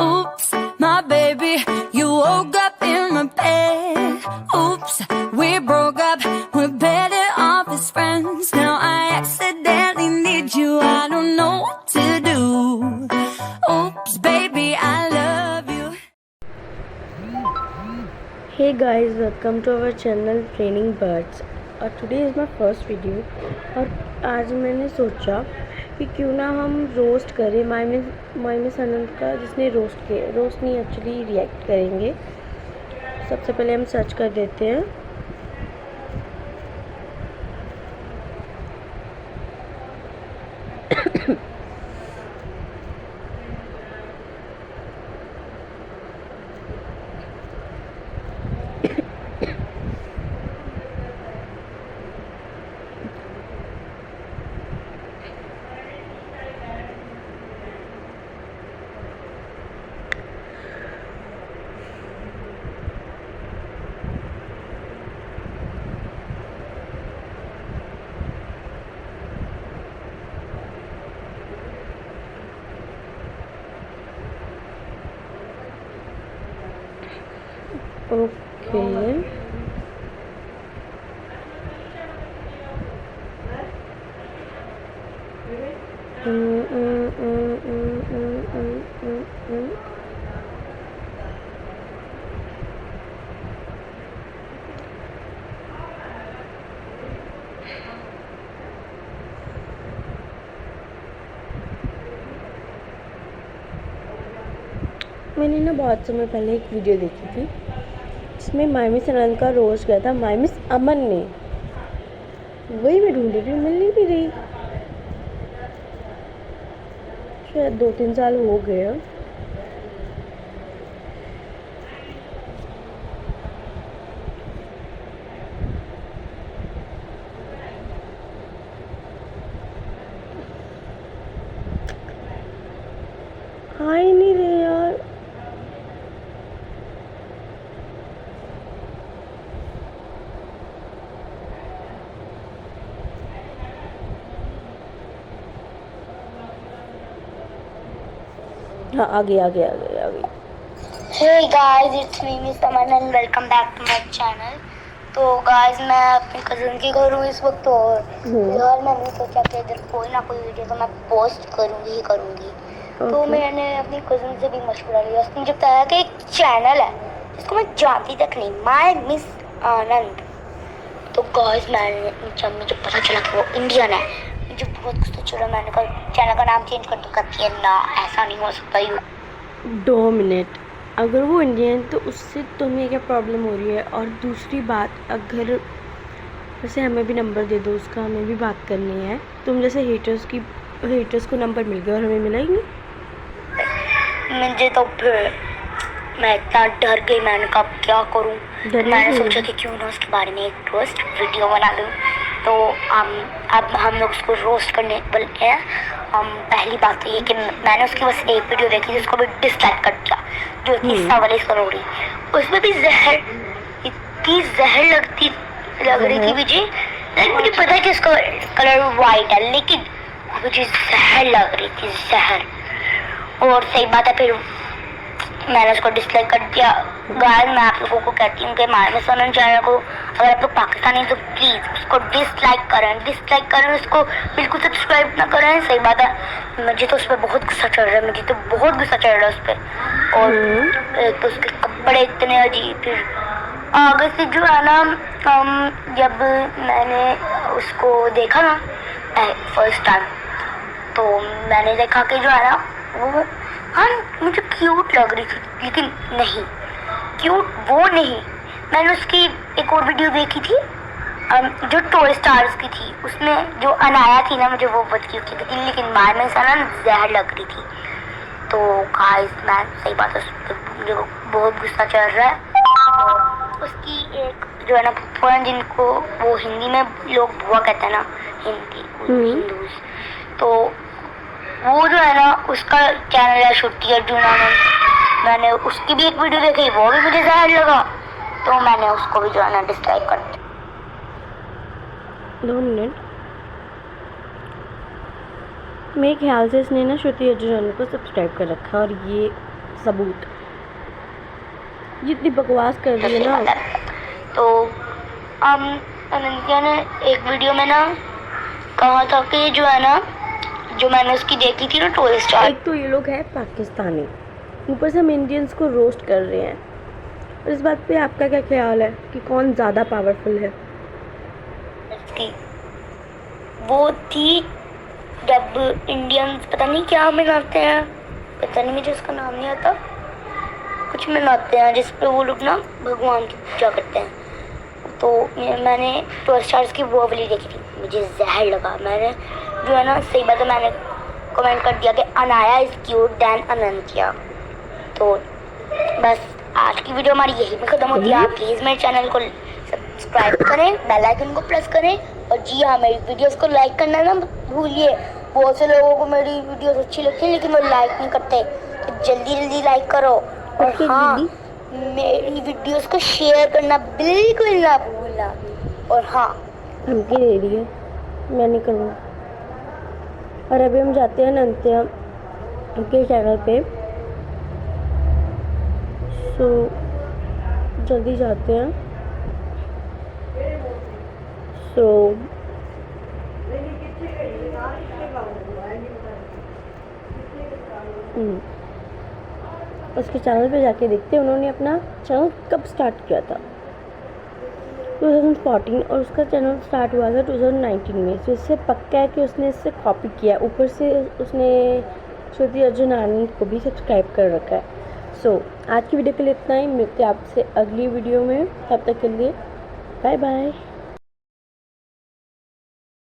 Oops, my baby, you woke up in my bed. Oops, we broke up, we're better off as friends. Now I accidentally need you, I don't know what to do. Oops, baby, I love you. Hey guys, welcome to our channel Training Birds. और today is my first video. और आज मैंने सोचा कि क्यों ना हम roast करें माय मिस अनंत का, जिसने रोस्ट नहीं एक्चुअली रिएक्ट करेंगे। सबसे पहले हम सर्च कर देते हैं। ओके, मैंने ना बहुत समय पहले एक वीडियो देखी थी जिसमें माय मिस अनंत का रोस्ट गया था माय मिस अमन ने। वही मैं ढूंढ रही हूँ, मिल नहीं भी रही। शायद 2-3 साल हो गए हैं। हाँ ही नहीं रहे यार। हाँ, आ गई। Hey guys, it's me Miss Aman and welcome back to my channel. तो guys, मैं अपने कज़न के घर हूँ इस वक्त और मैंने सोचा कि इधर कोई ना कोई वीडियो तो मैं पोस्ट करूँगी। तो मैंने अपनी कज़न से भी मशवरा लिया। उसने मुझे बताया कि एक चैनल है जिसको मैं जानती तक नहीं, माय मिस आनंद। तो गाइस जब मुझे पता चला कि वो इंडियन है, मुझे बहुत गुस्सा चढ़ा। मैंने कहा चैनल का नाम चेंज कर दो। कहती है ना, ऐसा नहीं हो सकता। 2 मिनट, अगर वो इंडियन तो उससे तुम्हें क्या प्रॉब्लम हो रही है? और दूसरी बात, अगर वैसे हमें भी नंबर दे दो उसका, हमें भी बात करनी है। तुम जैसे हेटर्स को नंबर मिल गया और हमें मिला ही नहीं। मुझे तो फिर मैं इतना डर गई, मैंने कहा क्या करूं। मैंने सोचा कि क्यों ना उसके बारे में एक रोस्ट वीडियो बना लूं। तो अब हम लोग उसको रोस्ट करने वाले हैं। पहली बात तो ये कि मैंने उसकी बस एक वीडियो देखी जिसको भी डिसलाइक कर दिया, जो थी सवाली सरोरी। उसमें भी इतनी जहर लग रही थी मुझे पता है कि उसका कलर वाइट है, लेकिन मुझे जहर लग रही थी, जहर। और सही बात है, फिर मैंने उसको डिसलाइक कर दिया। गाइस, मैं आप लोगों को कहती हूँ कि माय मिस अनंत चैनल को अगर आप लोग पाकिस्तानी हैं तो प्लीज़ उसको डिसलाइक करें, उसको बिल्कुल सब्सक्राइब ना करें। सही बात है, मुझे तो उस पर बहुत गुस्सा चढ़ रहा है, उस पर। और एक तो उसके कपड़े इतने अजीब। फिर आगे से जो है ना, जब मैंने उसको देखा ना फर्स्ट टाइम, तो मैंने देखा कि जो है ना वो, हाँ मुझे क्यूट लग रही थी, लेकिन नहीं, क्यूट वो नहीं। मैंने उसकी एक और वीडियो देखी थी जो टॉय स्टार्स की थी, उसमें जो अनाया थी ना, मुझे वो बहुत क्यूट लगी थी, लेकिन माय मिस अनंत जहर लग रही थी। तो गाइस, मैं सही बात है, मुझे बहुत गुस्सा चढ़ रहा है। और उसकी एक जो है ना फुफा, जिनको वो हिंदी में लोग बुआ कहते हैं ना, हिंदूज, तो वो जो है ना उसका चैनल है छुट्टी अर्जुन आनंद। मैंने उसकी भी एक वीडियो देखी, वो भी मुझे जहर लगा, तो मैंने उसको भी जो है ना डिसलाइक कर दिया। 2 मिनट, मेरे ख्याल से इसने ना श्रुति अर्जुन को सब्सक्राइब कर रखा है, और ये सबूत जितनी बकवास कर रही है ना। तो अनंतिया ने एक वीडियो में ना कहा था कि जो है ना, जो मैंने उसकी देखी थी ना टॉय स्टार, एक तो ये लोग हैं पाकिस्तानी, ऊपर से हम इंडियंस को रोस्ट कर रहे हैं। और इस बात पे आपका क्या ख्याल है कि कौन ज़्यादा पावरफुल है? वो थी जब इंडियंस पता नहीं क्या मनाते हैं, पता नहीं मुझे उसका नाम नहीं आता, कुछ मनाते हैं जिस पे वो लोग ना भगवान की पूजा करते हैं। तो मैंने टॉय स्टार्स की वो वाली देखी थी, मुझे जहर लगा। मैंने जो है ना, सही बात है, मैंने कमेंट कर दिया कि अनाया इज़ क्यूट दैन अनंतिया। तो बस आज की वीडियो हमारी यही में ख़त्म होती है। आप प्लीज़ मेरे चैनल को सब्सक्राइब करें, बेल आइकन को प्रेस करें, और जी हाँ, मेरी वीडियोस को लाइक करना ना भूलिए। बहुत से लोगों को मेरी वीडियोस अच्छी लगती है लेकिन वो लाइक नहीं करते, तो जल्दी जल्दी लाइक करो। और हाँ, मेरी वीडियोस को शेयर करना बिल्कुल ना भूलना। और हाँ, धमकी दे रही है, मैं नहीं करूँगा। और अभी हम जाते हैं अनंतिया के चैनल पे, सो जल्दी जाते हैं। सो उसके चैनल पे जाके देखते हैं उन्होंने अपना चैनल कब स्टार्ट किया था। 2014, और उसका चैनल स्टार्ट हुआ था 2019 में। तो इससे पक्का है कि उसने इससे कॉपी किया। ऊपर से उसने श्रुति अर्जुन आनंद को भी सब्सक्राइब कर रखा है। सो आज की वीडियो के लिए इतना ही। मिलते हैं आपसे अगली वीडियो में, तब तक के लिए बाय बाय।